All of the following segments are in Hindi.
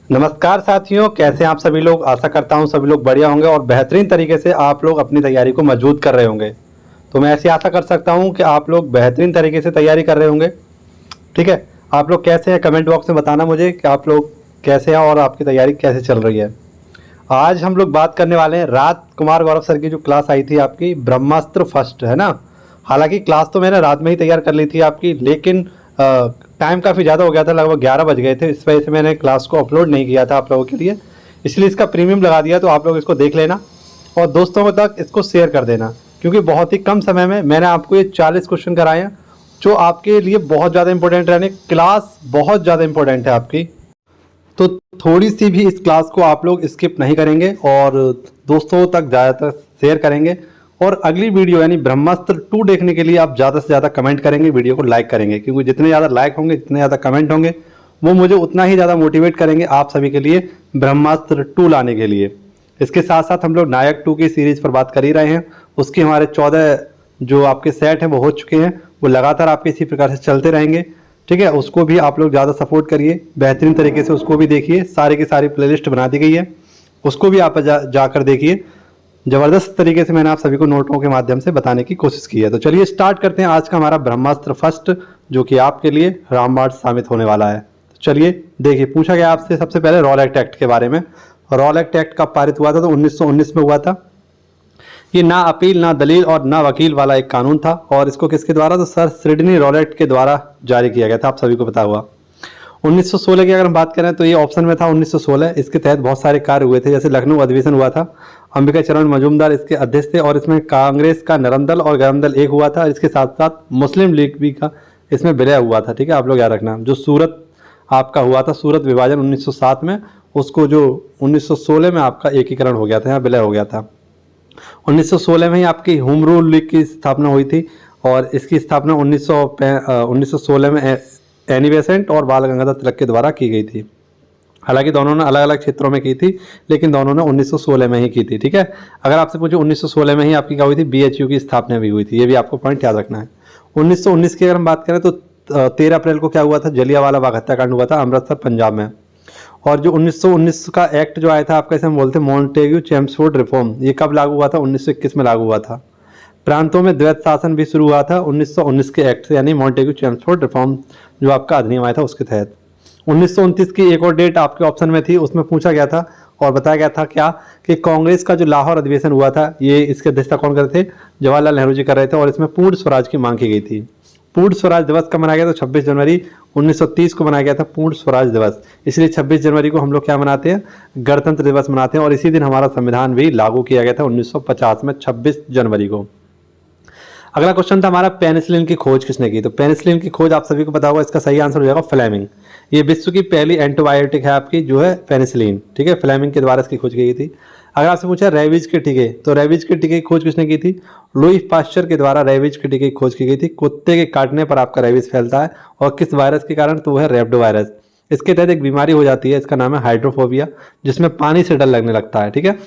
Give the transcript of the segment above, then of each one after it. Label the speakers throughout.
Speaker 1: नमस्कार साथियों, कैसे हैं आप सभी लोग। आशा करता हूं सभी लोग बढ़िया होंगे और बेहतरीन तरीके से आप लोग अपनी तैयारी को मजबूत कर रहे होंगे। तो मैं ऐसी आशा कर सकता हूं कि आप लोग बेहतरीन तरीके से तैयारी कर रहे होंगे। ठीक है, आप लोग कैसे हैं कमेंट बॉक्स में बताना मुझे कि आप लोग कैसे हैं और आपकी तैयारी कैसे चल रही है। आज हम लोग बात करने वाले हैं रात कुमार गौरव सर की जो क्लास आई थी आपकी ब्रह्मास्त्र फर्स्ट, है ना। हालांकि क्लास तो मैंने रात में ही तैयार कर ली थी आपकी, लेकिन टाइम काफ़ी ज़्यादा हो गया था, लगभग 11 बज गए थे। इस वजह से मैंने क्लास को अपलोड नहीं किया था आप लोगों के लिए, इसलिए इसका प्रीमियम लगा दिया। तो आप लोग इसको देख लेना और दोस्तों तक इसको शेयर कर देना, क्योंकि बहुत ही कम समय में मैंने आपको ये 40 क्वेश्चन कराए हैं जो आपके लिए बहुत ज़्यादा इंपॉर्टेंट रहने। क्लास बहुत ज़्यादा इंपॉर्टेंट है आपकी, तो थोड़ी सी भी इस क्लास को आप लोग स्किप नहीं करेंगे और दोस्तों तक ज़्यादातर शेयर करेंगे। और अगली वीडियो यानी ब्रह्मास्त्र 2 देखने के लिए आप ज़्यादा से ज़्यादा कमेंट करेंगे, वीडियो को लाइक करेंगे, क्योंकि जितने ज़्यादा लाइक होंगे, जितने ज़्यादा कमेंट होंगे, वो मुझे उतना ही ज़्यादा मोटिवेट करेंगे आप सभी के लिए ब्रह्मास्त्र 2 लाने के लिए। इसके साथ साथ हम लोग नायक 2 की सीरीज़ पर बात कर ही रहे हैं। उसके हमारे 14 जो आपके सेट हैं वो हो चुके हैं, वो लगातार आपके इसी प्रकार से चलते रहेंगे। ठीक है, उसको भी आप लोग ज़्यादा सपोर्ट करिए, बेहतरीन तरीके से उसको भी देखिए। सारी की सारी प्लेलिस्ट बना दी गई है, उसको भी आप जाकर देखिए। ज़बरदस्त तरीके से मैंने आप सभी को नोटों के माध्यम से बताने की कोशिश की है। तो चलिए स्टार्ट करते हैं आज का हमारा ब्रह्मास्त्र फर्स्ट, जो कि आपके लिए रामबाण साबित होने वाला है। तो चलिए देखिए, पूछा गया आपसे सबसे पहले रॉलेट एक्ट के बारे में। रॉलेट एक्ट कब पारित हुआ था? तो 1919 में हुआ था। ये ना अपील, ना दलील और ना वकील वाला एक कानून था। और इसको किसके द्वारा? तो सर सिडनी रॉलेट के द्वारा जारी किया गया था, आप सभी को पता हुआ। 1916 की अगर हम बात करें तो ये ऑप्शन में था 1916। इसके तहत बहुत सारे कार्य हुए थे, जैसे लखनऊ अधिवेशन हुआ था, अंबिका चरण मजूमदार इसके अध्यक्ष थे, और इसमें कांग्रेस का नरम दल और गरम दल एक हुआ था। इसके साथ साथ मुस्लिम लीग भी का इसमें विलय हुआ था। ठीक है, आप लोग याद रखना। जो सूरत आपका हुआ था, सूरत विभाजन 1907 में, उसको जो 1916 में आपका एकीकरण हो गया था, यहाँ विलय हो गया था। 1916 में ही आपकी होम रूल लीग की स्थापना हुई थी, और इसकी स्थापना 1916 में एनी बेसेंट और बाल गंगाधर तिलक के द्वारा की गई थी। हालांकि दोनों ने अलग अलग क्षेत्रों में की थी, लेकिन दोनों ने 1916 में ही की थी। ठीक है, अगर आपसे पूछे 1916 में ही आपकी क्या हुई थी? बीएचयू की स्थापना भी हुई थी, ये भी आपको पॉइंट याद रखना है। 1919 की अगर हम बात करें तो 13 अप्रैल को क्या हुआ था? जलियांवाला बाग हत्याकांड हुआ था अमृतसर पंजाब में। और जो 1919 का एक्ट जो आया था आपका, इसे हम बोलते हैं मॉन्टेग्यू चेम्सफोर्ड रिफॉर्म, ये कब लागू हुआ था? 1921 में लागू हुआ था। प्रांतों में द्वैत शासन भी शुरू हुआ था 1919 के एक्ट से, यानी मॉन्टेग्यू चेम्सफोर्ड रिफॉर्म जो आपका अधिनियम आया था उसके तहत। 1929 की एक और डेट आपके ऑप्शन में थी, उसमें पूछा गया था और बताया गया था क्या कि कांग्रेस का जो लाहौर अधिवेशन हुआ था, ये इसके अध्यक्षता कौन कर रहे थे? जवाहरलाल नेहरू जी कर रहे थे, और इसमें पूर्ण स्वराज की मांग की गई थी। पूर्ण स्वराज दिवस कब मनाया गया? तो 26 जनवरी 1930 को मनाया गया था पूर्ण स्वराज दिवस। इसलिए 26 जनवरी को हम लोग क्या मनाते हैं? गणतंत्र दिवस मनाते हैं। और इसी दिन हमारा संविधान भी लागू किया गया था 1950 में 26 जनवरी को। अगला क्वेश्चन था हमारा, पेनिसिलिन की खोज किसने की? तो पेनिसिलिन की खोज आप सभी को पता होगा, इसका सही आंसर हो जाएगा फ्लेमिंग। ये विश्व की पहली एंटीबायोटिक है आपकी, जो है पेनिसिलिन। ठीक है, फ्लेमिंग के द्वारा इसकी खोज की गई थी। अगर आपसे पूछा रेबीज के टीके, तो रेबीज के टीके की खोज किसने की थी? लुई पाश्चर के द्वारा रेबीज के टीके की खोज की गई थी। कुत्ते के काटने पर आपका रेबीज फैलता है, और किस वायरस के कारण? तो वो है रेब्डो वायरस। इसके तहत एक बीमारी हो जाती है, इसका नाम है हाइड्रोफोबिया, जिसमें पानी से डर लगने लगता है। ठीक है,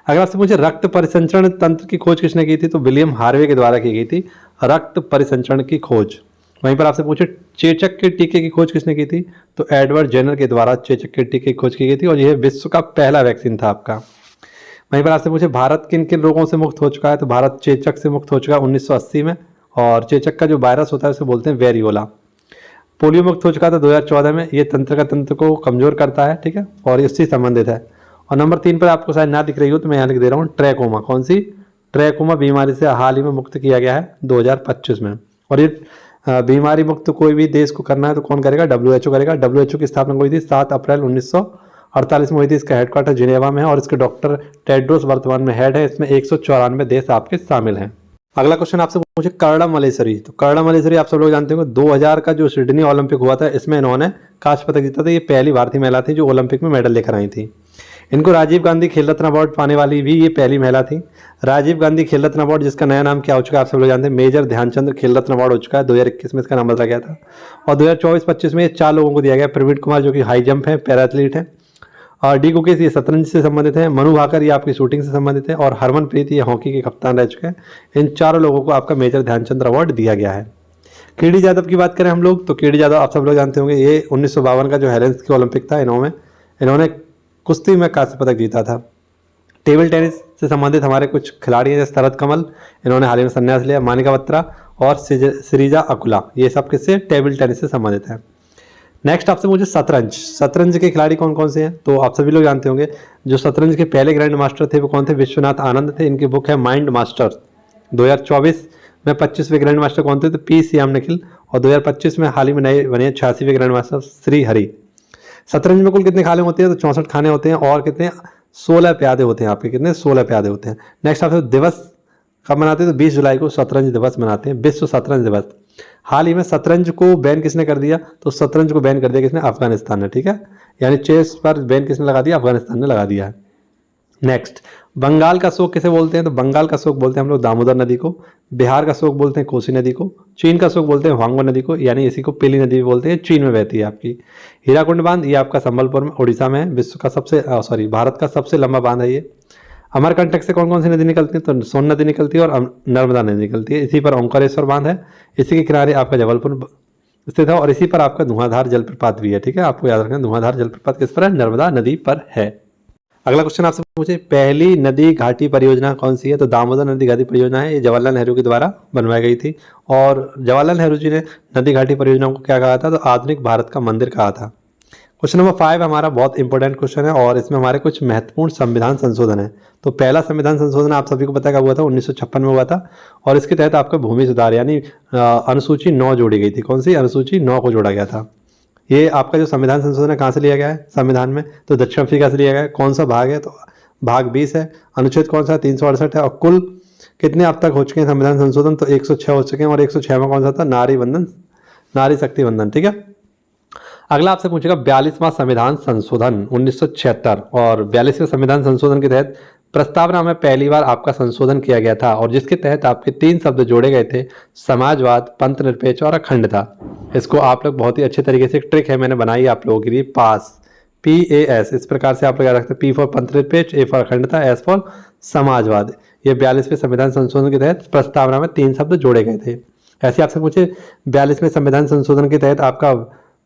Speaker 1: अगर आपसे पूछे रक्त परिसंचरण तंत्र की खोज किसने की थी? तो विलियम हार्वे के द्वारा की गई थी रक्त परिसंचरण की खोज। वहीं पर आपसे पूछे चेचक के टीके की खोज किसने की थी? तो एडवर्ड जेनर के द्वारा चेचक के टीके की खोज की गई थी, और यह विश्व का पहला वैक्सीन था आपका। वहीं पर आपसे पूछे भारत किन किन रोगों से मुक्त हो चुका है? तो भारत चेचक से मुक्त हो चुका है 1980 में, और चेचक का जो वायरस होता है उसे बोलते हैं वेरियोला। पोलियो मुक्त हो चुका था 2014 में, ये तंत्र को कमजोर करता है। ठीक है, और इससे संबंधित है। और नंबर 3 पर आपको शायद ना दिख रही हो तो मैं यहाँ लिख दे रहा हूँ, ट्रैकोमा। कौन सी? ट्रैकोमा बीमारी से हाल ही में मुक्त किया गया है 2025 में। और ये बीमारी मुक्त कोई भी देश को करना है तो कौन करेगा? WHO करेगा। WHO की स्थापना हुई थी 7 अप्रैल 1948 में हुई थी। इसका हेडक्वार्टर जिनेवा में है, और इसके डॉक्टर टेड्रोस वर्तमान में हेड है। इसमें 194 देश आपके शामिल हैं। अगला क्वेश्चन आपसे पूछे कर्णम मलेश्वरी। तो कर्णम मलेश्वरी आप सब लोग जानते होंगे, 2000 का जो सिडनी ओलंपिक हुआ था, इसमें इन्होंने कांस्य पदक जीता था। ये पहली भारतीय महिला थी जो ओलंपिक में मेडल लेकर आई थी। इनको राजीव गांधी खेल रत्न अवार्ड पाने वाली भी ये पहली महिला थी। राजीव गांधी खेल रत्न अवार्ड, जिसका नया नाम क्या हो चुका है आप सब लोग जानते हैं, मेजर ध्यानचंद खेल रत्न अवार्ड हो चुका है। 2021 में इसका नाम बदला गया था, और 2024-25 में ये 4 लोगों को दिया गया। प्रवीण कुमार जो कि हाई जंप है, पैरा एथलीट है, और डी गुकेश ये शतरंज से संबंधित है, मनु भाकर ये आपकी शूटिंग से संबंधित है, और हरमनप्रीत ये हॉकी के कप्तान रह चुके हैं। इन चारों लोगों को आपका मेजर ध्यानचंद अवार्ड दिया गया है। केडी यादव की बात करें हम लोग, तो केडी यादव आप सब लोग जानते होंगे, ये 1952 का जो हेलेंस की ओलंपिक था, इन्होंने इन्होंने कुश्ती में कांस्य पदक जीता था। टेबल टेनिस से संबंधित हमारे कुछ खिलाड़ी हैं जैसे शरद कमल, इन्होंने हाल ही में संन्यास लिया, मानिका बत्रा और श्रीजा अकुला, ये सब किससे टेबल टेनिस से संबंधित हैं। नेक्स्ट आपसे मुझे शतरंज के खिलाड़ी कौन कौन से हैं, तो आप सभी लोग जानते होंगे जो शतरंज के पहले ग्रैंड मास्टर थे वो कौन थे, विश्वनाथ आनंद थे। इनकी बुक है माइंड मास्टर। 2024 में 25वें ग्रैंड मास्टर कौन थे, तो पी श्याम निखिल। और 2025 में हाल ही में नए बने 86वें ग्रैंड मास्टर श्री हरि। शतरंज में कुल कितने खाने होते हैं, तो 64 खाने होते हैं और कितने 16 प्यादे होते हैं आपके, कितने 16 प्यादे होते हैं। नेक्स्ट आपसे दिवस कब मनाते हैं, तो 20 जुलाई को शतरंज दिवस मनाते हैं, विश्व शतरंज दिवस। हाल ही में शतरंज को बैन किसने कर दिया, तो शतरंज को बैन कर दिया किसने, अफगानिस्तान ने, ठीक है। यानी चेस पर बैन किसने लगा दिया, अफगानिस्तान ने लगा दिया है। नेक्स्ट, बंगाल का शोक किसे बोलते हैं, तो बंगाल का शोक बोलते हैं हम लोग दामोदर नदी को। बिहार का शोक बोलते हैं कोसी नदी को। चीन का शोक बोलते हैं वांगो नदी को, यानी इसी को पीली नदी भी बोलते हैं, चीन में बहती है आपकी। हीराकुंड बांध ये आपका संबलपुर में उड़ीसा में है, विश्व का सबसे भारत का सबसे लंबा बांध है ये। अमरकंटक से कौन कौन सी नदी निकलती है, तो सोन नदी निकलती है और नर्मदा नदी निकलती है। इसी पर ओंकारेश्वर बांध है, इसी के किनारे आपका जबलपुर स्थित है और इसी पर आपका धुआंधार जलप्रपात भी है, ठीक है। आपको याद रखना धुआंधार जलप्रपात किस पर है, नर्मदा नदी पर है। अगला क्वेश्चन आपसे पूछे, पहली नदी घाटी परियोजना कौन सी है, तो दामोदर नदी घाटी परियोजना है। ये जवाहरलाल नेहरू के द्वारा बनवाई गई थी और जवाहरलाल नेहरू जी ने नदी घाटी परियोजना को क्या कहा था, तो आधुनिक भारत का मंदिर कहा था। क्वेश्चन नंबर 5 हमारा बहुत इंपॉर्टेंट क्वेश्चन है और इसमें हमारे कुछ महत्वपूर्ण संविधान संशोधन है। तो पहला संविधान संशोधन आप सभी को पता कब हुआ था, 1956 में हुआ था और इसके तहत आपका भूमि सुधार यानी अनुसूची 9 जोड़ी गई थी। कौन सी, अनुसूची 9 को जोड़ा गया था। ये आपका जो संविधान संशोधन है कहाँ से लिया गया है संविधान में, तो दक्षिण अफ्रीका से लिया गया है। कौन सा भाग है, तो भाग 20 है। अनुच्छेद कौन सा, 368 है। और कुल कितने अब तक हो चुके हैं संविधान संशोधन, तो 106 हो चुके हैं और 106 में कौन सा था, नारी शक्ति वंदन, ठीक है। अगला आपसे पूछेगा 42वां संविधान संशोधन 1976 और 42वें संविधान संशोधन के तहत प्रस्तावना में पहली बार आपका संशोधन किया गया था और जिसके तहत आपके 3 शब्द जोड़े गए थे, समाजवाद, पंथ निरपेक्ष और अखंडता। इसको आप लोग बहुत ही अच्छे तरीके से, एक ट्रिक है मैंने बनाई आप लोगों के लिए, PAS, इस प्रकार से आप लोग याद रखते हैं, P फॉर पंथ निरपेक्ष, A फॉर अखंडता, S फॉर समाजवाद। ये 42वें संविधान संशोधन के तहत प्रस्तावना में 3 शब्द जोड़े गए थे। ऐसे आपसे पूछे 42वें संविधान संशोधन के तहत आपका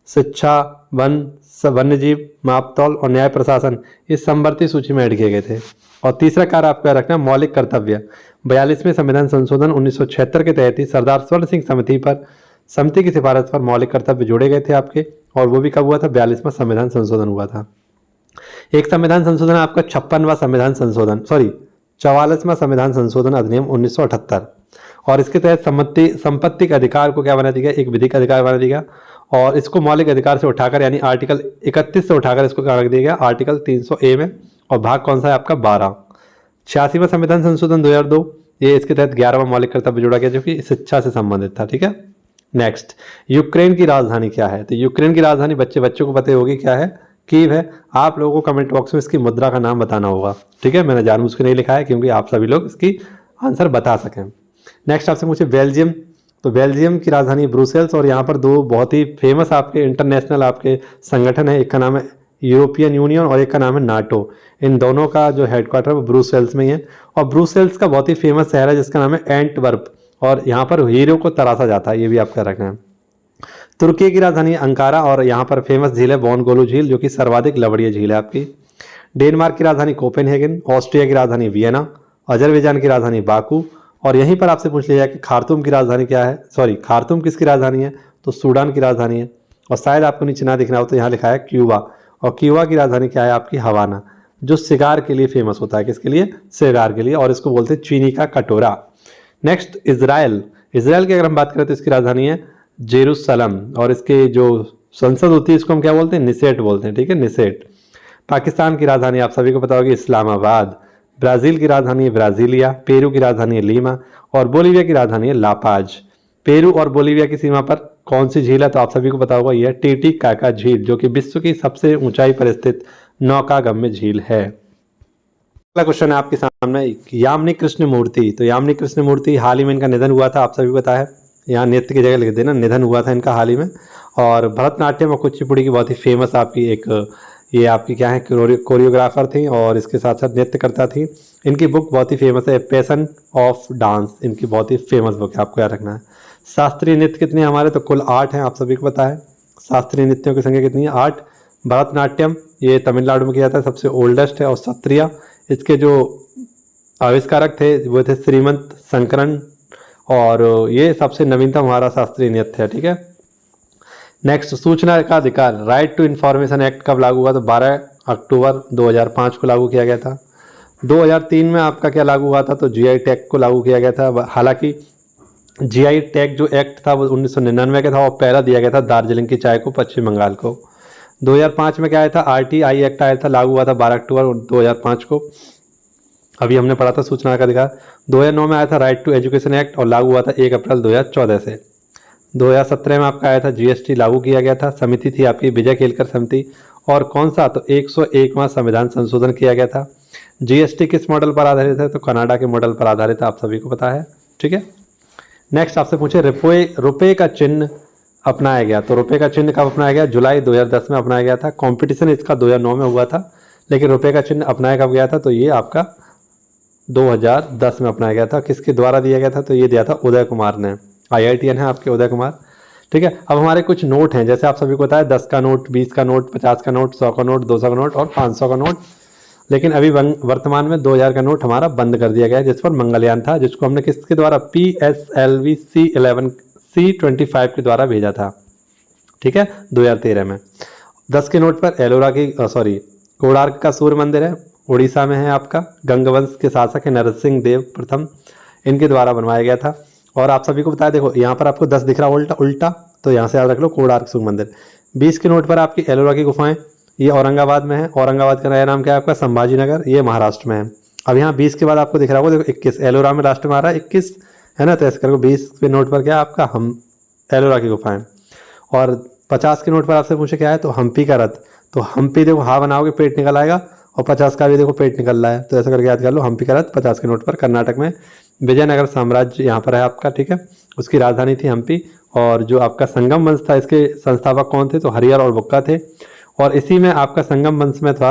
Speaker 1: शिक्षा, वन्य जीव, मापतौल और न्याय प्रशासन इस समवर्ती सूची में ऐड किए गए थे। और तीसरा कार्य आपको याद रखना, मौलिक कर्तव्य। 42वें संविधान संशोधन 1976 के तहत ही सरदार स्वर्ण सिंह समिति की सिफारिश पर मौलिक कर्तव्य जोड़े गए थे आपके, और वो भी कब हुआ था, 42वां संविधान संशोधन हुआ था। एक संविधान संशोधन आपका 56वां संविधान संशोधन 44वां संविधान संशोधन अधिनियम 1978 और इसके तहत संपत्ति के अधिकार को क्या बना दिया, एक विधिक अधिकार बना दिया और इसको मौलिक अधिकार से उठाकर यानी आर्टिकल 31 से उठाकर इसको क्या रख दिया गया, आर्टिकल 300A में। और भाग कौन सा है आपका, 12। 86वां संविधान संशोधन 2002, ये इसके तहत 11वां मौलिक कर्तव्य जोड़ा गया जो कि शिक्षा से संबंधित था, ठीक है। नेक्स्ट, यूक्रेन की राजधानी क्या है, तो यूक्रेन की राजधानी बच्चों को पता होगी क्या है, कीव है। आप लोगों को कमेंट बॉक्स में इसकी मुद्रा का नाम बताना होगा, ठीक है। मैंने जानबूझ के नहीं लिखा है क्योंकि आप सभी लोग इसकी आंसर बता सकें। नेक्स्ट आपसे पूछे बेल्जियम, तो बेल्जियम की राजधानी ब्रुसेल्स और यहाँ पर 2 बहुत ही फेमस आपके इंटरनेशनल आपके संगठन है, एक का नाम है यूरोपियन यूनियन और एक का नाम है नाटो। इन दोनों का जो हेडक्वार्टर है वो ब्रुसेल्स में ही है और ब्रुसेल्स का बहुत ही फेमस शहर है जिसका नाम है एंटवर्प और यहाँ पर हीरो को तराशा जाता है, ये भी आपका रखना है। तुर्की की राजधानी अंकारा और यहाँ पर फेमस झील है बोनगोलू झील जो कि सर्वाधिक लवणीय झील है आपकी। डेनमार्क की राजधानी कोपेनहेगन, ऑस्ट्रिया की राजधानी वियना, अजरबैजान की राजधानी बाकू और यहीं पर आपसे पूछ लिया कि खार्तूम की राजधानी क्या है, खार्तूम किसकी राजधानी है, तो सूडान की राजधानी है। और शायद आपको नीचे ना दिखना हो तो यहाँ लिखा है क्यूबा और क्यूबा की राजधानी क्या है आपकी, हवाना, जो सिगार के लिए फेमस होता है। किसके लिए, सिगार के लिए, और इसको बोलते हैं चीनी का कटोरा। नेक्स्ट, इजराइल की अगर हम बात करें तो इसकी राजधानी है जेरूसलम और इसके जो संसद होती है इसको हम क्या बोलते हैं, निसेट बोलते हैं, ठीक है, निसेट। पाकिस्तान की राजधानी आप सभी को पता होगी इस्लामाबाद। ब्राज़ील की राजधानी है ब्राज़ीलिया, पेरू की राजधानी है लीमा और बोलीविया की राजधानी है लापाज। पेरू और बोलीविया की सीमा पर कौन सी झील है, तो आप सभी को पता होगा यह टीटीकाका झील जो कि विश्व की सबसे ऊंचाई पर स्थित नौकागम्य झील है। अगला क्वेश्चन है आपके सामने, यामिनी कृष्णमूर्ति। तो यामिनी कृष्णमूर्ति हाल ही में इनका निधन हुआ था, आप सभी को पता है, यहाँ नृत्य की जगह लिख देना, निधन हुआ था इनका हाल ही में। और भरतनाट्यम और कुचिपुड़ी की बहुत ही फेमस आपकी एक ये आपकी क्या है, कोरियोग्राफर थी और इसके साथ साथ नृत्य करता थी। इनकी बुक बहुत ही फेमस है, पैशन ऑफ डांस, इनकी बहुत ही फेमस बुक है, आपको याद रखना है। शास्त्रीय नृत्य कितने हमारे, तो कुल 8 हैं, आप सभी को पता है। शास्त्रीय नृत्यों की संख्या कितनी है, 8। भरतनाट्यम ये तमिलनाडु में किया जाता है, सबसे ओल्डेस्ट है। और सत्रिया इसके जो आविष्कारक थे वो थे श्रीमंत शंकरन, और ये सबसे नवीनतम हमारा शास्त्रीय नृत्य है। ठीक है, नेक्स्ट सूचना का अधिकार, राइट टू इन्फॉर्मेशन एक्ट कब लागू हुआ? तो 12 अक्टूबर 2005 को लागू किया गया था। 2003 में आपका क्या लागू हुआ था? तो जीआई टैग को लागू किया गया था। हालांकि जीआई टैग जो एक्ट था वो 1999 का था और पहला दिया गया था दार्जिलिंग की चाय को पश्चिम बंगाल को। 2005 में क्या आया था? आरटीआई एक्ट आया था, लागू हुआ था 12 अक्टूबर 2005 को। अभी हमने पढ़ा था सूचना का अधिकार। 2009 में आया था राइट टू एजुकेशन एक्ट और लागू हुआ था 1 अप्रैल 2014 से। 2017 में आपका आया था जीएसटी, लागू किया गया था। समिति थी आपकी विजय केलकर समिति। और कौन सा? तो 101वां संविधान संशोधन किया गया था। जीएसटी किस मॉडल पर आधारित है? तो कनाडा के मॉडल पर आधारित है, आप सभी को पता है। ठीक है, नेक्स्ट आपसे पूछे रुपये का चिन्ह अपनाया गया। तो रुपये का चिन्ह कब अपनाया गया? जुलाई 2010 में अपनाया गया था। कंपटीशन इसका 2009 में हुआ था, लेकिन रुपये का चिन्ह अपनाया कब गया था? तो ये आपका 2010 में अपनाया गया था। किसके द्वारा दिया गया था? तो ये दिया था उदय कुमार ने, IITN है आपके उदय कुमार। ठीक है, अब हमारे कुछ नोट हैं, जैसे आप सभी को पता है 10 का नोट, 20 का नोट, 50 का नोट, 100 का नोट, 200 का नोट और 500 का नोट। लेकिन अभी वर्तमान में 2000 का नोट हमारा बंद कर दिया गया है, जिस पर मंगलयान था, जिसको हमने किसके द्वारा? PSLV C11 C25 के द्वारा भेजा था। ठीक है, 2013 में। 10 के नोट पर एलोरा की कोणार्क का सूर्य मंदिर है, उड़ीसा में है आपका। गंगवंश के शासक है नरसिंह देव प्रथम, इनके द्वारा बनवाया गया था। और आप सभी को बताया, देखो यहाँ पर आपको 10 दिख रहा उल्टा, तो यहाँ से याद रख लो कोणार्क सूर्य मंदिर। 20 के नोट पर आपकी एलोरा की गुफाएं, ये औरंगाबाद में है। औरंगाबाद का नया नाम क्या है आपका? संभाजी नगर, ये महाराष्ट्र में है। अब यहाँ 20 के बाद आपको दिख रहा होगा, देखो 21 एलोरा में लास्ट में आ रहा है 21 है ना, तो ऐसे करके 20 के नोट पर क्या है आपका? हम एलोरा की गुफाएं। और 50 के नोट पर आपसे पूछे क्या है? तो हम्पी का रथ। तो हम्पी देखो हाँ बनाओगे पेट निकल आएगा, और 50 का भी देखो पेट निकल रहा है, तो ऐसा करके याद कर लो हम्पी का रथ 50 के नोट पर। कर्नाटक में विजयनगर साम्राज्य यहाँ पर है आपका। ठीक है, उसकी राजधानी थी हम्पी। और जो आपका संगम वंश था, इसके संस्थापक कौन थे? तो हरिहर और बुक्का थे। और इसी में आपका संगम वंश में था,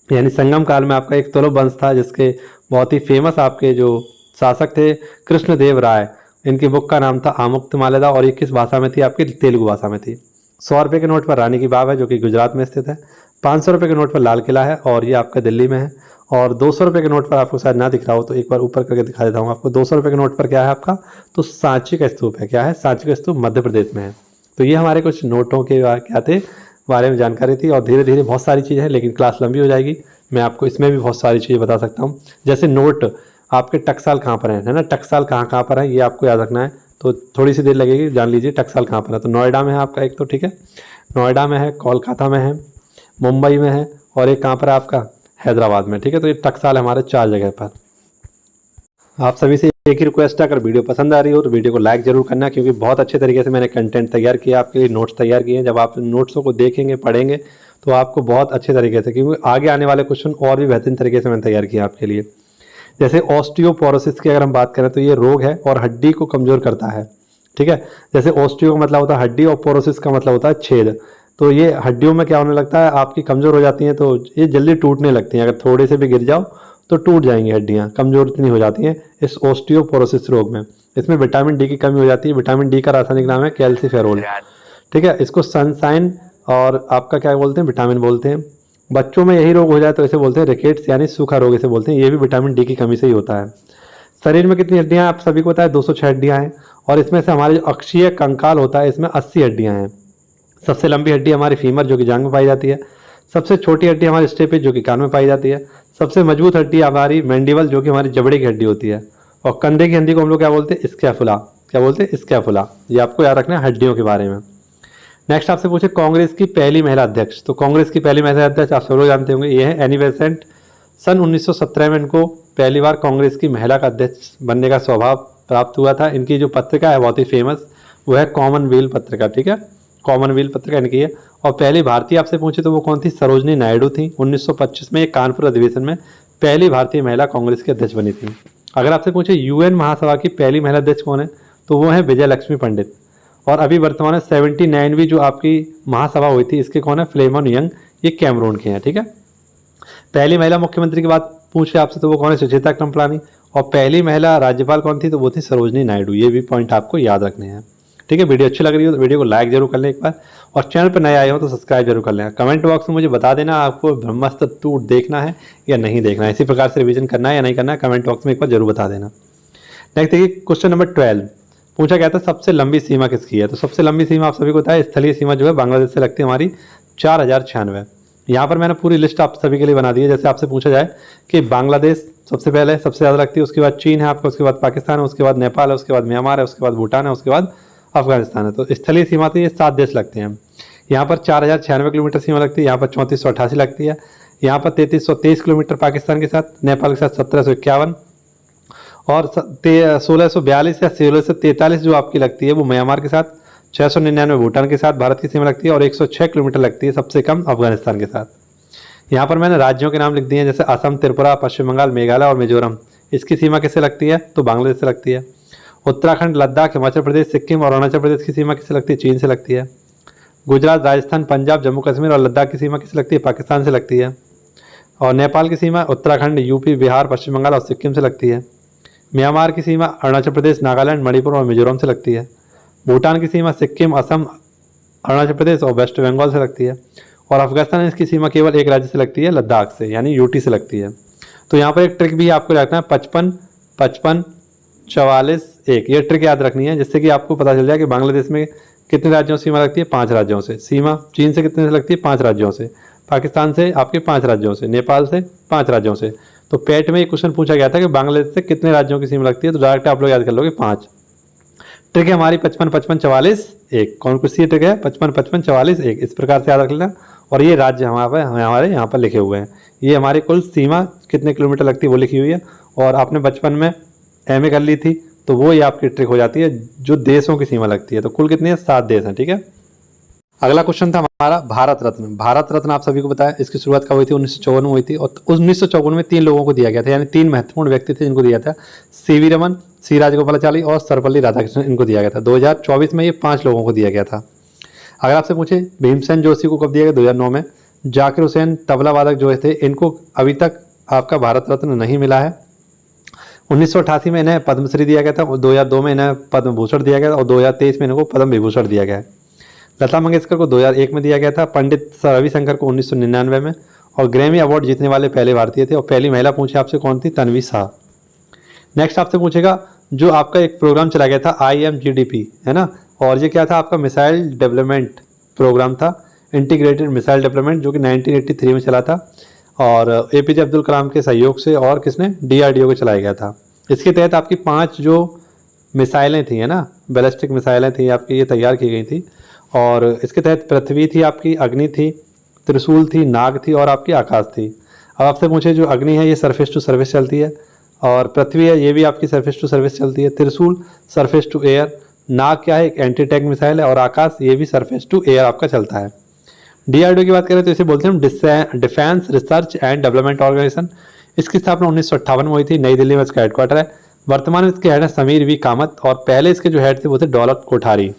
Speaker 1: यानी संगम काल में आपका एक तुलुप वंश था, जिसके बहुत ही फेमस आपके जो शासक थे कृष्णदेव राय, इनकी बुक का नाम था आमुक्तमाल्यदा। और ये किस भाषा में थी? आपकी तेलुगु भाषा में थी। 100 रुपये के नोट पर रानी की बाव है, जो कि गुजरात में स्थित है। 500 रुपये के नोट पर लाल किला है, और ये आपका दिल्ली में है। और 200 रुपये के नोट पर आपको शायद ना दिख रहा हो, तो एक बार ऊपर करके दिखा देता हूँ आपको। 200 रुपये के नोट पर क्या है आपका? तो सांची का स्तूप है। क्या है? सांची का स्तूप मध्य प्रदेश में है। तो ये हमारे कुछ नोटों के क्या थे बारे में जानकारी थी। और धीरे धीरे बहुत सारी चीज़ें हैं, लेकिन क्लास लंबी हो जाएगी, मैं आपको इसमें भी बहुत सारी चीज़ें बता सकता हूँ। जैसे नोट आपके टकसाल कहाँ पर है ना, टकसाल कहाँ पर है ये आपको याद रखना है, तो थोड़ी सी देर लगेगी, जान लीजिए टकसाल कहाँ पर है। तो नोएडा में है आपका एक, तो ठीक है, नोएडा में है, कोलकाता में है, मुंबई में है, और एक कहाँ पर है आपका? हैदराबाद में। ठीक है, तो ये टकसाल हमारे 4 जगह पर। आप सभी से एक ही रिक्वेस्ट है, अगर वीडियो पसंद आ रही हो तो वीडियो को लाइक जरूर करना, क्योंकि बहुत अच्छे तरीके से मैंने कंटेंट तैयार किया, आपके लिए नोट्स तैयार किए हैं। जब आप नोट्सों को देखेंगे पढ़ेंगे तो आपको बहुत अच्छे तरीके से, क्योंकि आगे आने वाले क्वेश्चन और भी बेहतरीन तरीके से मैंने तैयार किया आपके लिए। जैसे ऑस्टियोपोरोसिस की अगर हम बात करें तो ये रोग है और हड्डी को कमज़ोर करता है। ठीक है, जैसे ऑस्टियो का मतलब होता है हड्डी और पोरोसिस का मतलब होता है छेद। तो ये हड्डियों में क्या होने लगता है? आपकी कमज़ोर हो जाती हैं, तो ये जल्दी टूटने लगती हैं। अगर थोड़े से भी गिर जाओ तो टूट जाएंगी हड्डियाँ, कमज़ोर इतनी हो जाती हैं इस ऑस्टियोपोरोसिस रोग में। इसमें विटामिन डी की कमी हो जाती है। विटामिन डी का रासायनिक नाम है कैल्सीफेरोल। ठीक है, इसको सनसाइन और आपका क्या बोलते हैं? विटामिन बोलते हैं। बच्चों में यही रोग हो जाए तो इसे बोलते हैं रिकेट्स, यानी सूखा रोग इसे बोलते हैं। ये भी विटामिन डी की कमी से ही होता है। शरीर में कितनी हड्डियाँ हैं? आप सभी को पता है 206 हड्डियाँ हैं, और इसमें से हमारे जो अक्षीय कंकाल होता है इसमें 80 हड्डियाँ हैं। सबसे लंबी हड्डी हमारी फीमर, जो कि जांघ में पाई जाती है। सबसे छोटी हड्डी हमारी स्टेपिस, जो कि कान में पाई जाती है। सबसे मजबूत हड्डी हमारी मैंडिबल, जो कि हमारी जबड़े की हड्डी होती है। और कंधे की हड्डी को हम लोग क्या बोलते हैं? स्कैपुला। क्या बोलते हैं? स्कैपुला। ये आपको याद रखना है हड्डियों के बारे में। नेक्स्ट आपसे पूछे कांग्रेस की पहली महिला अध्यक्ष। तो कांग्रेस की पहली महिला अध्यक्ष आप सब लोग जानते होंगे, ये है एनी बेसेंट। सन 1917 में इनको पहली बार कांग्रेस की महिला का अध्यक्ष बनने का सौभाग्य प्राप्त हुआ था। इनकी जो पत्रिका है बहुत ही फेमस, वो है कॉमनवेल्थ पत्रिका। ठीक है, कॉमनवेल्थ पत्रिका इनकी है। और पहली भारतीय आपसे पूछे तो वो कौन थी? सरोजनी नायडू थी। 1925 में कानपुर अधिवेशन में पहली भारतीय महिला कांग्रेस की अध्यक्ष बनी थी। अगर आपसे पूछे यूएन महासभा की पहली महिला अध्यक्ष कौन है, तो वो है विजय लक्ष्मी पंडित। और अभी वर्तमान में 79वीं जो आपकी महासभा हुई थी, इसके कौन है? फ्लेमन यंग, ये कैमरून के हैं। ठीक है, पहली महिला मुख्यमंत्री की बात पूछे आपसे तो वो कौन है? सुचेता कृपलानी। और पहली महिला राज्यपाल कौन थी? तो वो थी सरोजनी नायडू। ये भी पॉइंट आपको याद रखने हैं। ठीक है, वीडियो अच्छी लग रही हो तो वीडियो को लाइक जरूर कर लें एक बार, और चैनल पर नए आए हो तो सब्सक्राइब जरूर कर लेना। कमेंट बॉक्स में मुझे बता देना आपको ब्रह्मास्त्र 2 देखना है या नहीं देखना है, इसी प्रकार से रिवीजन करना है या नहीं करना है, कमेंट बॉक्स में एक बार जरूर बता देना। नेक्स्ट देखिए क्वेश्चन नंबर 12 पूछा गया था सबसे लंबी सीमा किसकी है। तो सबसे लंबी सीमा आप सभी को पता है, स्थलीय सीमा जो है बांग्लादेश से लगती है हमारी 4096। यहाँ पर मैंने पूरी लिस्ट आप सभी के लिए बना दी है। जैसे आपसे पूछा जाए कि बांग्लादेश सबसे पहले सबसे ज़्यादा लगती है, उसके बाद चीन है आपका, उसके बाद पाकिस्तान है, उसके बाद नेपाल है, उसके बाद म्यांमार है, उसके बाद भूटान है, उसके बाद अफगानिस्तान है। तो स्थलीय सीमा तो ये 7 देश लगते हैं। यहाँ पर 4096 किलोमीटर सीमा लगती है, यहाँ पर 3488 लगती है, यहाँ पर 3323 किलोमीटर पाकिस्तान के साथ, नेपाल के साथ 1751 और 1642 या 1643 जो आपकी लगती है वो म्यांमार के साथ, 699 भूटान के साथ भारत की सीमा लगती है और 106 किलोमीटर लगती है सबसे कम अफगानिस्तान के साथ। यहाँ पर मैंने राज्यों के नाम लिख दिए हैं, जैसे असम, त्रिपुरा, पश्चिम बंगाल, मेघालय और मिजोरम। इसकी सीमा किससे लगती है तो बांग्लादेश से लगती है। उत्तराखंड, लद्दाख, हिमाचल प्रदेश, सिक्किम और अरुणाचल प्रदेश की सीमा किससे लगती है, चीन से लगती है। गुजरात, राजस्थान, पंजाब, जम्मू कश्मीर और लद्दाख की सीमा किससे लगती है, पाकिस्तान से लगती है। और नेपाल की सीमा उत्तराखंड, यूपी, बिहार, पश्चिम बंगाल और सिक्किम से लगती है। म्यांमार की सीमा अरुणाचल प्रदेश, नागालैंड, मणिपुर और मिजोरम से लगती है। भूटान की सीमा सिक्किम, असम, अरुणाचल प्रदेश और वेस्ट बंगाल से लगती है। और अफगानिस्तान इसकी सीमा केवल एक राज्य से लगती है, लद्दाख से, यानी यूटी से लगती है। तो यहाँ पर एक ट्रिक भी आपको रखना है, 55 55 44 1, ये ट्रिक याद रखनी है, जिससे कि आपको पता चल जाए कि बांग्लादेश में कितने राज्यों से सीमा लगती है, 5 राज्यों से। सीमा चीन से कितने से लगती है, 5 राज्यों से। पाकिस्तान से आपके 5 राज्यों से, नेपाल से 5 राज्यों से। तो पेट में एक क्वेश्चन पूछा गया था कि बांग्लादेश से कितने राज्यों की सीमा लगती है, तो डायरेक्ट आप लोग याद कर लोगे 5। ट्रिक है हमारी 55 55 44 1। कौन सी ट्रिक है, 55 55 44 1, इस प्रकार से याद रख लेना। और ये राज्य हमारे यहाँ पर लिखे हुए हैं, ये हमारी कुल सीमा कितने किलोमीटर लगती है वो लिखी हुई है। और आपने बचपन में एमए कर ली थी तो वो ये आपकी ट्रिक हो जाती है, जो देशों की सीमा लगती है। तो कुल कितनी है, 7 देश हैं, ठीक है। अगला क्वेश्चन था हमारा भारत रत्न। भारत रत्न आप सभी को पता है इसकी शुरुआत कब हुई थी, 1954 में हुई थी। और 1954 में 3 लोगों को दिया गया था, यानी 3 महत्वपूर्ण व्यक्ति थे जिनको दिया था, सीवी रमन, सी राजगोपालाचारी और सर्वपल्ली राधाकृष्णन, इनको दिया गया था। 2024 में ये 5 लोगों को दिया गया था। अगर आपसे पूछे भीमसेन जोशी को कब दिया गया, 2009 में। जाकिर हुसैन तबला वादक जो थे, इनको अभी तक आपका भारत रत्न नहीं मिला है। 1988 में इन्हें पद्मश्री दिया गया था, 2002 में इन्हें पद्म भूषण दिया गया था और 2023 में इनको पद्म विभूषण दिया गया है। लता मंगेशकर को 2001 में दिया गया था, पंडित रविशंकर को 1999 में, और ग्रैमी अवार्ड जीतने वाले पहले भारतीय थे। और पहली महिला पूछे आपसे कौन थी, तन्वी शाह। नेक्स्ट आपसे पूछेगा जो आपका एक प्रोग्राम चला गया था IMGDP, है ना, और ये क्या था आपका मिसाइल डेवलपमेंट प्रोग्राम था, इंटीग्रेटेड मिसाइल डेवलपमेंट, जो कि 1983 में चला था और APJ अब्दुल कलाम के सहयोग से और किसने, DRDO को चलाया गया था। इसके तहत आपकी 5 जो मिसाइलें थी, है ना, बैलिस्टिक मिसाइलें थी आपकी, ये तैयार की गई थी। और इसके तहत पृथ्वी थी आपकी, अग्नि थी, त्रिशूल थी, नाग थी और आपकी आकाश थी। अब आपसे पूछे जो अग्नि है ये सरफेस टू सरफेस चलती है, और पृथ्वी है ये भी आपकी सरफेस टू सरफेस चलती है, त्रिशूल सरफेस टू एयर, नाग क्या है एक एंटी टैंक मिसाइल है, और आकाश ये भी सरफेस टू एयर आपका चलता है। DRDO की बात करें तो इसे बोलते हैं defence research and development organisation. इसकी स्थापना 1958 में हुई थी, नई दिल्ली में इसका हेडक्वार्टर है। वर्तमान में इसके हेड है समीर वी कामत, और पहले इसके जो हेड थे वो थे दौलत कोठारी।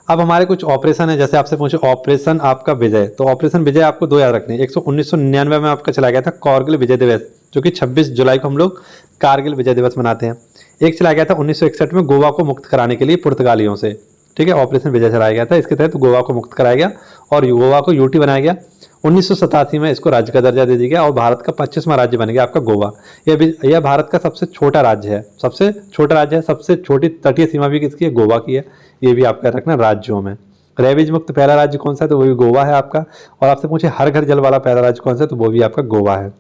Speaker 1: अब हमारे कुछ ऑपरेशन है, जैसे आपसे पूछे ऑपरेशन आपका विजय, तो ऑपरेशन विजय आपको 2 याद रखने हैं। 1999 में आपका चला गया था कारगिल विजय दिवस, जो कि 26 जुलाई को हम लोग कारगिल विजय दिवस मनाते हैं। एक चला गया था 1961 में गोवा को मुक्त कराने के लिए पुर्तगालियों से, ठीक है, ऑपरेशन विजय चलाया गया था। इसके तहत गोवा को मुक्त कराया गया और गोवा को यूटी बनाया गया। 1987 में इसको राज्य का दर्जा दे दिया गया और भारत का 25वां राज्य बन गया आपका गोवा। यह भारत का सबसे छोटा राज्य है, सबसे छोटा राज्य है। सबसे छोटी तटीय सीमा भी किसकी है, गोवा की है। ये भी आपका रखना राज्यों में। रेबीज मुक्त पहला राज्य कौन सा है, तो वो भी गोवा है आपका। और आपसे पूछे हर घर जल वाला पहला राज्य कौन सा है, तो वो भी आपका गोवा है।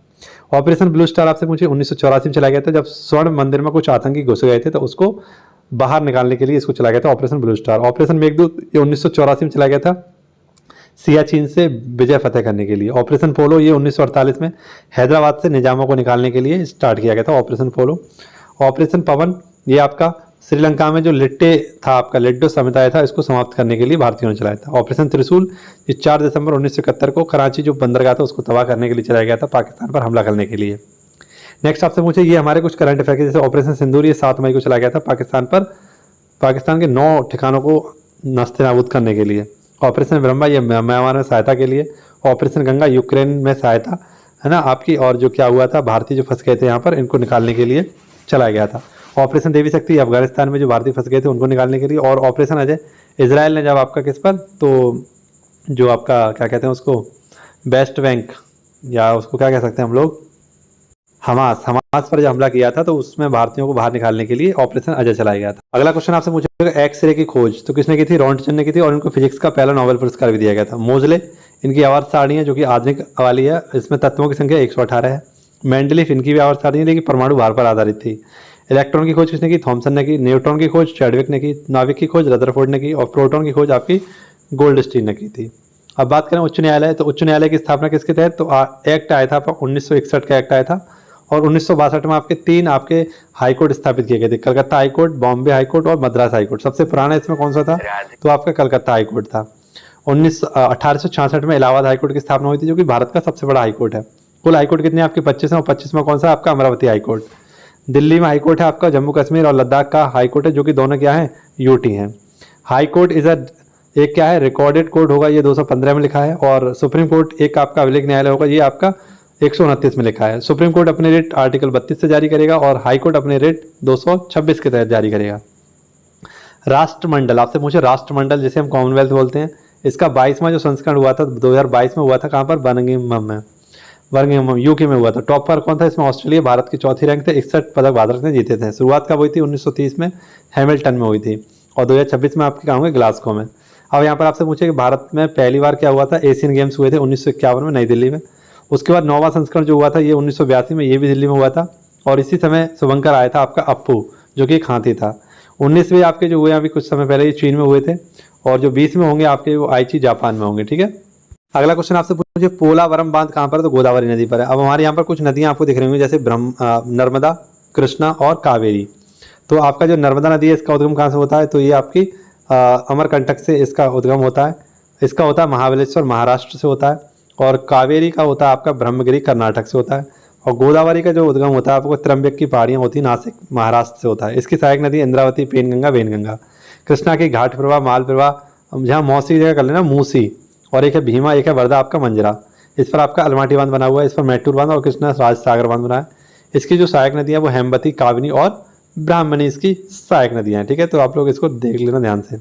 Speaker 1: ऑपरेशन ब्लू स्टार आपसे पूछे 1984 में चला गया था, जब स्वर्ण मंदिर में कुछ आतंकी घुस गए थे तो उसको बाहर निकालने के लिए इसको चला गया था operation blue star. Operation Meghdoot ये 1984 में चला गया था, सियाचिन से विजय फतेह करने के लिए। ऑपरेशन पोलो ये 1948 में हैदराबाद से निजामों को निकालने के लिए स्टार्ट किया गया था ऑपरेशन पोलो। ऑपरेशन पवन ये आपका श्रीलंका में जो लिट्टे था आपका लिड्डो समुदाय था, इसको समाप्त करने के लिए भारतीयों ने चलाया था। ऑपरेशन त्रिशूल ये 4 दिसंबर 1971 को कराची जो बंदरगाह था उसको तबाह करने के लिए चलाया गया था, पाकिस्तान पर हमला करने के लिए। नेक्स्ट आपसे पूछे ये हमारे कुछ करंट अफेयर, जैसे ऑपरेशन सिंदूर ये 7 मई को चला गया था पाकिस्तान पर, पाकिस्तान के 9 ठिकानों को नस्ते नाबूद करने के लिए। ऑपरेशन ब्रह्मा ये म्यांमार में सहायता के लिए। ऑपरेशन गंगा यूक्रेन में सहायता, है ना आपकी। और जो क्या हुआ था, भारतीय जो फंस गए थे यहाँ पर, इनको निकालने के लिए चलाया गया था। ऑपरेशन देवी शक्ति अफगानिस्तान में जो भारतीय फंस गए थे उनको निकालने के लिए। और ऑपरेशन अजय इसराइल ने जब आपका किस पर, तो जो आपका क्या कहते हैं उसको, वेस्ट बैंक, या उसको क्या कह सकते हैं हम लोग, हमास पर जब हमला किया था, तो उसमें भारतीयों को बाहर निकालने के लिए ऑपरेशन अजय चलाया गया था। अगला क्वेश्चन आपसे पूछेगा, एक्सरे की खोज तो किसने की थी, रॉन्टसन ने की थी, और इनको फिजिक्स का पहला नोबेल पुरस्कार भी दिया गया था। मोजले, इनकी आवर्त सारणी है जो कि आधुनिक वाली है, इसमें तत्वों की संख्या 118 है। मेंडलीफ, इनकी भी आवर्त सारणी है लेकिन परमाणु भार पर आधारित थी। इलेक्ट्रॉन की खोज किसने की, थॉमसन ने की। न्यूट्रॉन की खोज चैडविक ने की। नाविक की खोज रदरफोर्ड ने की। और प्रोटॉन की खोज आपकी गोल्डस्टीन ने की थी। अब बात करें उच्च न्यायालय, तो उच्च न्यायालय की स्थापना किसके तहत, तो एक्ट आया था आपका 1961 का एक्ट आया था, और 1962 में आपके 3 आपके हाईकोर्ट स्थापित किए गए थे, कलकत्ता हाईकोर्ट, बॉम्बे हाईकोर्ट और मद्रास हाईकोर्ट। सबसे पुराना इसमें कौन सा था, तो आपका कलकत्ता हाईकोर्ट था। 1866 में इलाहाबाद हाईकोर्ट की स्थापना हुई थी, जो कि भारत का सबसे बड़ा हाईकोर्ट है। कुल हाईकोर्ट कितने आपके 25 हैं, और 25 में कौन सा आपका अमरावती हाईकोर्ट। दिल्ली में हाईकोर्ट है आपका, जम्मू कश्मीर और लद्दाख का हाईकोर्ट है, जो कि दोनों क्या है, यूटी हैं। हाईकोर्ट इज एक क्या है, रिकॉर्डेड कोर्ट होगा, ये 215 में लिखा है। और सुप्रीम कोर्ट एक आपका अभिलेख न्यायालय होगा, ये आपका 129 में लिखा है। सुप्रीम कोर्ट अपने रेट आर्टिकल 32 से जारी करेगा, और हाई कोर्ट अपने रेट 226 के तहत जारी करेगा। राष्ट्रमंडल, आपसे पूछे राष्ट्रमंडल जिसे हम कॉमनवेल्थ बोलते हैं, इसका 22वां जो संस्करण हुआ था 2022 में हुआ था, कहाँ पर, बर्मिंघम यूके में हुआ था। टॉप पर कौन था इसमें, ऑस्ट्रेलिया, भारत की चौथी रैंक थे, 61 पदक भारत ने जीते थे। शुरुआत कब हुई थी, 1930 में हैमिल्टन में हुई थी, और 2026 में आपके कहाँ होंगे, ग्लासगो में। अब यहाँ पर आपसे पूछे कि भारत में पहली बार क्या हुआ था, एशियन गेम्स हुए थे 1951 में नई दिल्ली में। उसके बाद 9वां संस्करण जो हुआ था ये 1982 में, ये भी दिल्ली में हुआ था। और इसी समय शुभंकर आया था आपका अप्पू, जो कि एक हाथी था। 19वें आपके जो हुए अभी कुछ समय पहले, ये चीन में हुए थे, और जो 20 में होंगे आपके वो आईची जापान में होंगे। ठीक है, अगला क्वेश्चन आपसे पूछे, पोलावरम बांध कहाँ पर है, तो गोदावरी नदी पर है। अब हमारे यहाँ पर कुछ नदियाँ आपको दिख रही होंगी, जैसे नर्मदा, कृष्णा और कावेरी। तो आपका जो नर्मदा नदी है इसका उद्गम कहाँ से होता है, तो ये आपकी अमरकंटक से इसका उद्गम होता है। इसका होता है महाबलेश्वर, महाराष्ट्र से होता है। और कावेरी का होता है आपका ब्रह्मगिरी, कर्नाटक से होता है। और गोदावरी का जो उद्गम होता है आपको त्र्यंबक की पहाड़ियाँ होती है, नासिक, महाराष्ट्र से होता है। इसकी सहायक नदी इंद्रावती, पेनगंगा, वेनगंगा। कृष्णा की घाट प्रवाह, माल प्रवाह, जहाँ मौसी की जगह कर लेना मूसी, और एक है भीमा, एक है वर्धा आपका मंजरा। इस पर आपका अलमाटी बांध बना हुआ है, इस पर मैटूर बांध और कृष्णा राज सागर बांध बना है। इसकी जो सहायक नदियाँ वो हेमवती, कावनी और ब्राह्मणी इसकी सहायक नदियाँ हैं। ठीक है, तो आप लोग इसको देख लेना ध्यान से।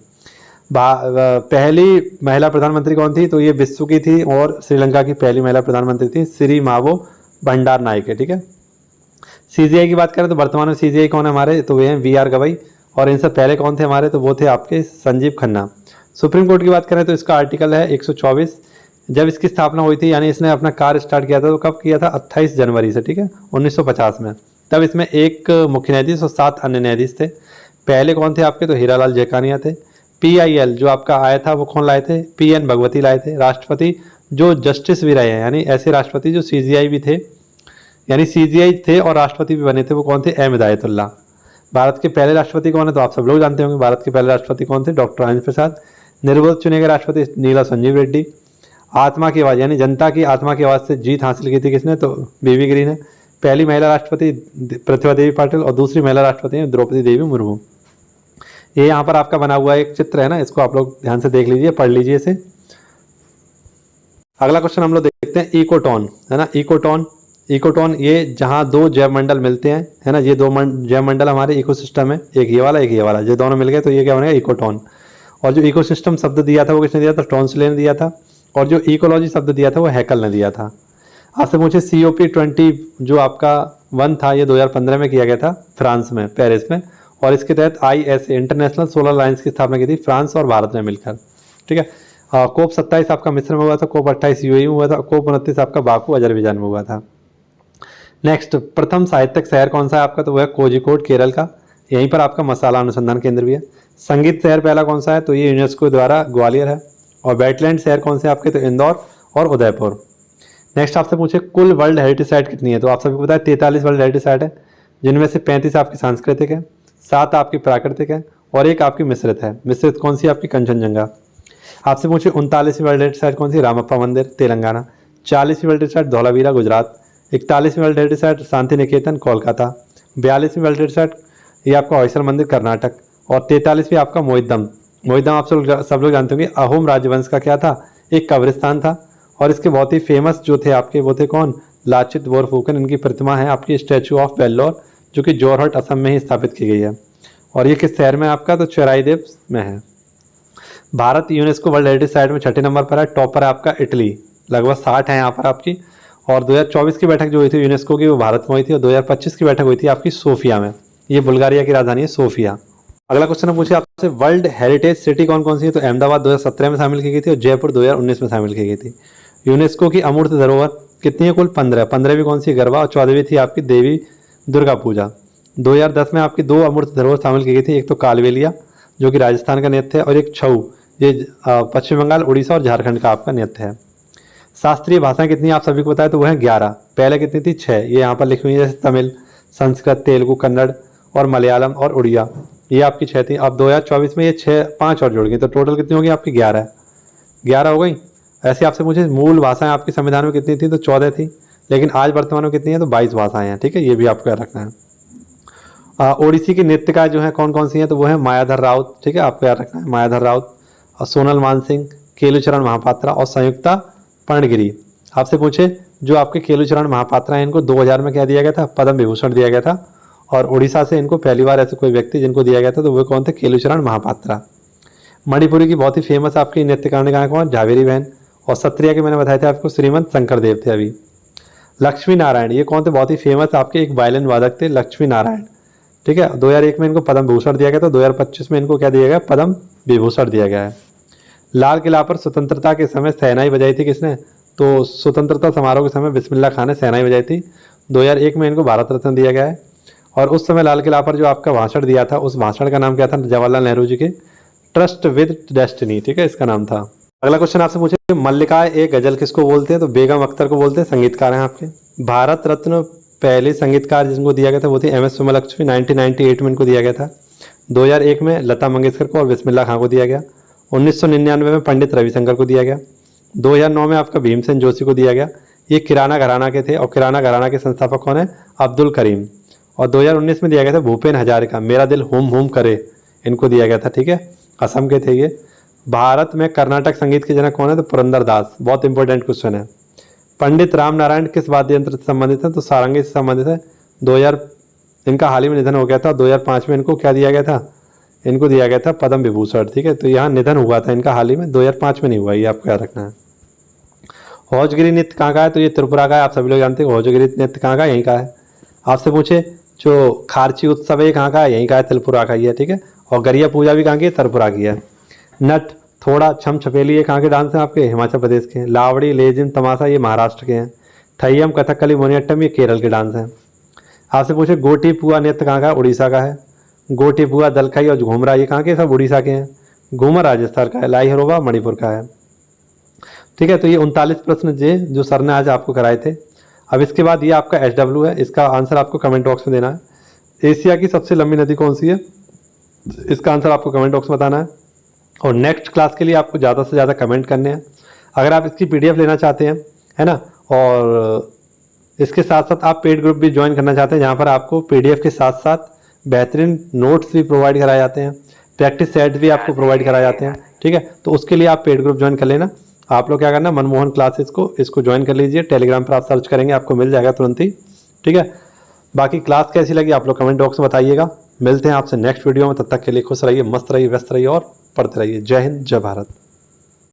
Speaker 1: पहली महिला प्रधानमंत्री कौन थी, तो ये बिस्सु की थी, और श्रीलंका की पहली महिला प्रधानमंत्री थी श्री मावो भंडार नायक है। ठीक है, सीजीआई की बात करें तो वर्तमान में सीजीआई कौन है हमारे, तो वे हैं वीआर गवई। और इनसे पहले कौन थे हमारे, तो वो थे आपके संजीव खन्ना। सुप्रीम कोर्ट की बात करें तो इसका आर्टिकल है 124। जब इसकी स्थापना हुई थी, यानी इसने अपना कार्य स्टार्ट किया था, तो कब किया था, 28 जनवरी से। ठीक है, 1950 में। तब इसमें एक मुख्य न्यायाधीश और 7 अन्य न्यायाधीश थे। पहले कौन थे आपके, तो हीरालाल जेकानिया थे। PIL जो आपका आया था वो कौन लाए थे, PN भगवती लाए थे। राष्ट्रपति जो जस्टिस भी रहे हैं, यानी ऐसे राष्ट्रपति जो CGI भी थे, यानी CGI थे और राष्ट्रपति भी बने थे, वो कौन थे, M हिदायतुल्ला। भारत के पहले राष्ट्रपति कौन है, तो आप सब लोग जानते होंगे भारत के पहले राष्ट्रपति कौन थे, डॉक्टर राजेंद्र प्रसाद। निर्विरोध चुने गए राष्ट्रपति नीला संजीव रेड्डी। आत्मा की आवाज़, यानी जनता की आत्मा की आवाज़ से जीत हासिल की थी किसने, तो BB गिरी ने। पहली महिला राष्ट्रपति प्रतिभा देवी पाटिल, और दूसरी महिला राष्ट्रपति हैं द्रौपदी देवी मुर्मू। ये यहाँ पर आपका बना हुआ एक चित्र है ना, इसको आप लोग ध्यान से देख लीजिए, पढ़ लीजिए इसे। अगला क्वेश्चन हम लोग देखते हैं, इकोटॉन है ना। इकोटॉन ये जहाँ 2 जैव मंडल मिलते हैं, है ना, ये 2 जैव मंडल हमारे इकोसिस्टम है, एक ये वाला एक ये वाला, ये दोनों मिल गए तो ये क्या बनेगा, इकोटॉन। और जो इकोसिस्टम शब्द दिया था वो किसने दिया था, टॉन्सले ने दिया था। और जो इकोलॉजी शब्द दिया था वो हैकल ने दिया था। आपसे पूछे COP20 जो आपका 1 था, ये 2015 में किया गया था फ्रांस में, पेरिस में। और इसके तहत ISA इंटरनेशनल सोलर अलायंस की स्थापना की थी फ्रांस और भारत ने मिलकर। ठीक है, COP 27 आपका मिस्र में हुआ था, COP 28 UAE में हुआ था, COP 29 आपका बाकू अजरबैजान में हुआ था। नेक्स्ट, प्रथम साहित्यिक शहर कौन सा है आपका, तो वह है कोझिकोड केरल का। यहीं पर आपका मसाला अनुसंधान केंद्र भी है। संगीत शहर पहला कौन सा है, तो ये यूनेस्को द्वारा ग्वालियर है। और वेटलैंड शहर कौन से आपके, तो इंदौर और उदयपुर। नेक्स्ट आपसे पूछे कुल वर्ल्ड हेरिटेज साइट कितनी है, तो आप सभी को पता है 43 वर्ल्ड हेरिटेज साइट है, जिनमें से 35 आपकी सांस्कृतिक है, 7 आपकी प्राकृतिक है, और एक आपकी मिश्रित है। मिश्रित कौन सी, आपकी कंचनजंगा। आपसे पूछे 39वीं वर्ल्ड हेरिटेज साइट कौन सी, रामप्पा मंदिर तेलंगाना। 40वीं world heritage site Dholavira Gujarat. 41वीं world heritage site Shanti Niketan Kolkata. 42वीं वर्ल्ड हेरिटेज साइट ये आपका होयसर मंदिर कर्नाटक। और 43वीं आपका मोहितदम आप सब लोग जानते होंगे, अहोम राजवंश का क्या था, एक कब्रिस्तान था। और इसके बहुत ही फेमस जो थे आपके, वो थे कौन, लाचित बोरफुकन। इनकी प्रतिमा है आपकी स्टैचू ऑफ वेल्लोर, जो कि जोरहट असम में ही स्थापित की गई है। और ये किस शहर में आपका, तो चेराईदेव में है। Bharat UNESCO world heritage site में 6ठे नंबर पर है, टॉप पर है आपका इटली, लगभग 60 है यहाँ पर आपकी। और 2024 की बैठक जो हुई थी यूनेस्को की वो भारत में हुई थी, और 2025 की बैठक हुई थी आपकी सोफिया में, ये बुल्गारिया की राजधानी है सोफिया। अगला क्वेश्चन हम पूछे आपसे, वर्ल्ड हेरिटेज सिटी कौन कौन सी है? तो अहमदाबाद 2017 में शामिल की गई थी और जयपुर 2019 में शामिल की गई थी। यूनेस्को की अमूर्त धरोहर कितनी है? कुल 15। 15वीं कौन सी? गरबा, और 14वीं थी आपकी देवी दुर्गा पूजा। 2010 में आपकी 2 अमूर्त धरोहर शामिल की गई थी, एक तो कालबेलिया जो कि राजस्थान का नृत्य है, और एक छऊ ये पश्चिम बंगाल, उड़ीसा और झारखंड का आपका नृत्य है। शास्त्रीय भाषाएं कितनी आप सभी को बताया? तो वो है 11। पहले कितनी थी? 6। ये यहाँ पर लिखी हुई है, जैसे तमिल, संस्कृत, तेलुगु, कन्नड़ और मलयालम और उड़िया, ये आपकी 6 थी। अब 2024 में ये 5 और जुड़ गई, तो टोटल कितनी होगी आपकी? 11 हो गई। ऐसे आपसे पूछे मूल भाषाएं आपके संविधान में कितनी थी? तो 14 थी, लेकिन आज वर्तमान में कितनी है? तो 22 भाषाएं हैं। ठीक है, ये भी आपको याद रखना है। ओडिसी की नृत्यकार जो है कौन कौन सी हैं? तो वो है मायाधर राउत। ठीक है, आपको याद रखना है, मायाधर राउत, और सोनल मानसिंह, केलुचरण महापात्रा और संयुक्ता पर्णगिरी। आपसे पूछे जो आपके केलुचरण महापात्रा हैं, इनको 2000 में क्या दिया गया था? पद्म विभूषण दिया गया था। और उड़ीसा से इनको पहली बार ऐसे कोई व्यक्ति जिनको दिया गया था, तो वो कौन थे? केलुचरण महापात्रा। मणिपुरी की बहुत ही फेमस आपकी नृत्यकारिणी कौन? झावेरी बहन। और सत्रिया के मैंने बताया था आपको, श्रीमंत शंकर देव थे अभी। लक्ष्मी नारायण, ये कौन थे? बहुत ही फेमस आपके एक वायलिन वादक थे, लक्ष्मी नारायण। ठीक है, 2001 में इनको पद्म भूषण दिया गया था, 2025 में इनको क्या दिया गया? पद्म विभूषण दिया गया है। लाल किला पर स्वतंत्रता के समय शहनाई बजाई थी किसने? तो स्वतंत्रता समारोह के समय बिस्मिल्लाह खान ने शहनाई बजाई थी। 2001 में इनको भारत रत्न दिया गया है। और उस समय लाल किला पर जो आपका भाषण दिया था, उस भाषण का नाम क्या था? जवाहरलाल नेहरू जी के ट्रस्ट विद डेस्टिनी। ठीक है, इसका नाम था। अगला क्वेश्चन आपसे पूछे, मल्लिकाए ए गजल किसको बोलते हैं? तो बेगम अख्तर को बोलते हैं, संगीतकार हैं आपके। भारत रत्न पहले संगीतकार जिनको दिया गया था वो थी एम.एस. सुब्बलक्ष्मी, 1998 में इनको दिया गया था। 2001 में लता मंगेशकर को और बिस्मिल्लाह खां को दिया गया। 1999 में पंडित रविशंकर को दिया गया। 2009 में आपका भीमसेन जोशी को दिया गया। ये किराना घराना के थे, और किराना घराना के संस्थापक कौन है? अब्दुल करीम। और 2019 में दिया गया था भूपेन हजारिका, मेरा दिल हुम हुम करे, इनको दिया गया था। ठीक है, असम के थे ये। भारत में कर्नाटक संगीत के जनक कौन है? तो पुरंदर दास। बहुत इंपॉर्टेंट क्वेश्चन है। पंडित राम नारायण किस वाद्य यंत्र से संबंधित है? तो सारंगी से संबंधित है। 2000 इनका हाल ही में निधन हो गया था। 2005 में इनको क्या दिया गया था? इनको दिया गया था पद्म विभूषण। ठीक है, तो यहाँ निधन हुआ था इनका हाल ही में, 2005 में नहीं हुआ, ये आपको याद रखना है। हौजगिरी नृत्य कहाँ का है? तो ये त्रिपुरा का है, आप सभी लोग जानते हैं। हौजगिरी नृत्य कहाँ का है? यहीं का है। आपसे पूछे जो खारची उत्सव है कहाँ का है? यहीं का है, त्रिपुरा का ही है। ठीक है, और गरिया पूजा भी कहाँ की है? त्रिपुरा की है। नट, थोड़ा, छम छपेली ये कहाँ के डांस हैं आपके? हिमाचल प्रदेश के। लावड़ी, लेजिम, तमाशा ये महाराष्ट्र के हैं। थैयम, कथकली, मोनियट्टम ये केरल के डांस हैं। आपसे पूछे गोटी पुआ नृत्य कहाँ का है? उड़ीसा का है। गोटी पुआ, दलखाई और घूमरा ये कहाँ के? सब उड़ीसा के हैं। घूमर राजस्थान का है। लाई हरोबा मणिपुर का है। ठीक है, तो ये 39 प्रश्न जो सर ने आज आपको कराए थे। अब इसके बाद ये आपका SW है, इसका आंसर आपको कमेंट बॉक्स में देना है। एशिया की सबसे लंबी नदी कौन सी है? इसका आंसर आपको कमेंट बॉक्स में बताना है। और नेक्स्ट क्लास के लिए आपको ज़्यादा से ज़्यादा कमेंट करने हैं। अगर आप इसकी PDF लेना चाहते हैं, है ना, और इसके साथ साथ आप पेड ग्रुप भी ज्वाइन करना चाहते हैं, जहाँ पर आपको PDF के साथ साथ बेहतरीन नोट्स भी प्रोवाइड कराए जाते हैं, प्रैक्टिस सेट भी आपको प्रोवाइड कराए जाते हैं। ठीक है, तो उसके लिए आप पेड ग्रुप ज्वाइन कर लेना। आप लोग क्या करना, मनमोहन क्लासेस को इसको ज्वाइन कर लीजिए। टेलीग्राम पर आप सर्च करेंगे, आपको मिल जाएगा तुरंत ही। ठीक है, बाकी क्लास कैसी लगी आप लोग कमेंट बॉक्स में बताइएगा। मिलते हैं आपसे नेक्स्ट वीडियो में, तब तक के लिए खुश रहिए, मस्त रहिए, व्यस्त रहिए और पढ़ते रहिए। जय हिंद, जय भारत।